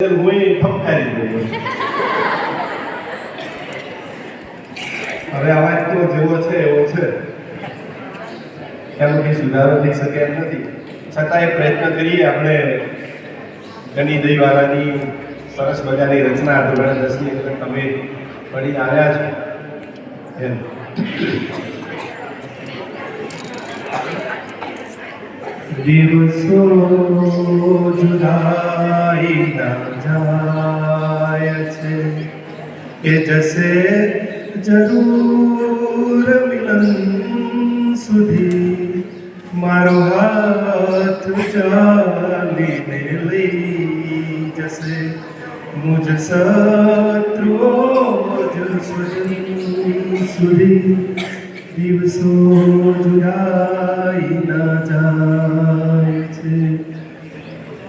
હું ઠપકારી ગયો. હવે અવાજ તો જેવો છે એવો છે, એનો કંઈ સુધારો થઈ શકે એમ નથી. છતાંય પ્રયત્ન કરીએ આપણે ગની દહીવાળાની સરસ મજાની રચના ધોરણ 10 ની અંદર તમે પડી આવ્યા છો એમ. દિવસો જુદાઈ ના જાય છે કે જશે જરૂર મિલન સુધી મારો હાથ ચાલીને લઈ જશે મુજ શત્રુઓ જ સુધી દિવસો જુદાઈ ના જાય છે.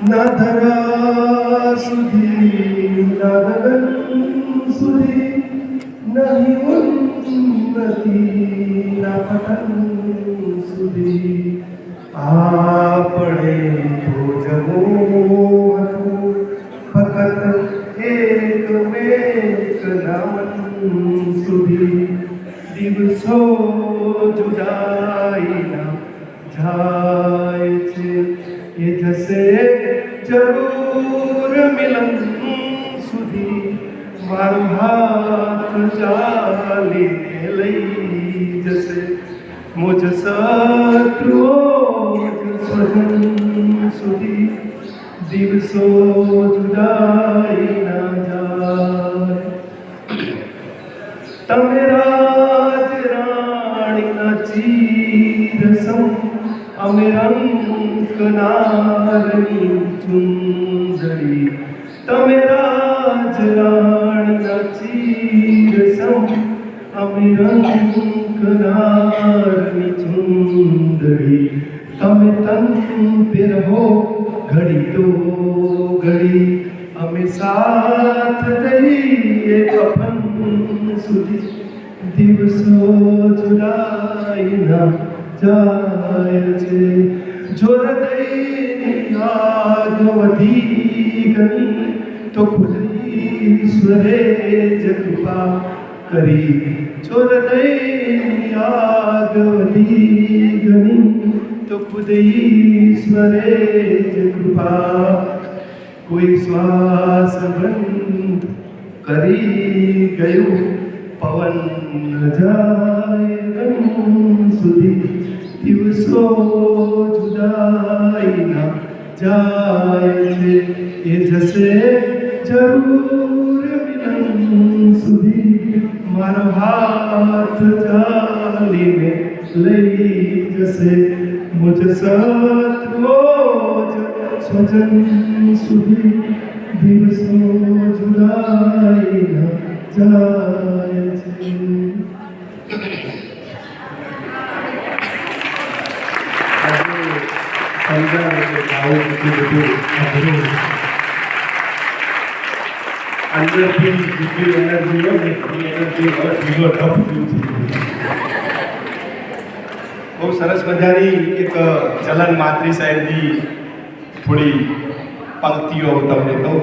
ના ધરા સુધી ના ગગન સુધી નહીં ઉન્નતિ ના પતન સુધી આપણે તો જવું હતું ફક્ત એક મેક નામન સુધી. દિવસો જુદાઈના જાય છે એ જશે જરૂર મિલન સુધી મારો હાથ ચાલીને લઈ જશે મુજ શત્રુઓ સ્વજન સુધી. દિવસો જુદાઈના જાય. તમે રાજ રાણીના ચીરસમ અમે રંકનારની ચુંદડી. તમે રાજ રાણીના ચીરસમ અમે રંકનારની ચુંદડી. તમે તન પહેરવો ઘડી તો ઘડી અમે સાથ દઈએ કફન સુધી. દિવસો જુદાઈના જાય છે જો હૃદયની આગ વધી ગઈ તો ખુદ ઈશ્વરે જ કૃપા કરી. જો હૃદયની આગ વધી ગઈ તો ખુદ ઈશ્વરે જ કૃપા. કોઈ શ્વાસ બંધ કરી ગયું પવન જાય ગમ સુધી. દિવસો જુદાઈના જાય છે એ જશે જરૂર મિલન સુધી મારો હાથ ચાલીને લઈ જશે મુજ શત્રુઓ જ સ્વજન સુધી. દિવસો જુદાઈના જાય છે. અંદરથી જેટલી એનર્જી હોય ને એ એનર્જી બીજો ટપ બહુ સરસ મજાની એક ચલન માત્રી સાહેબની થોડી પંક્તિઓ તમને કહું.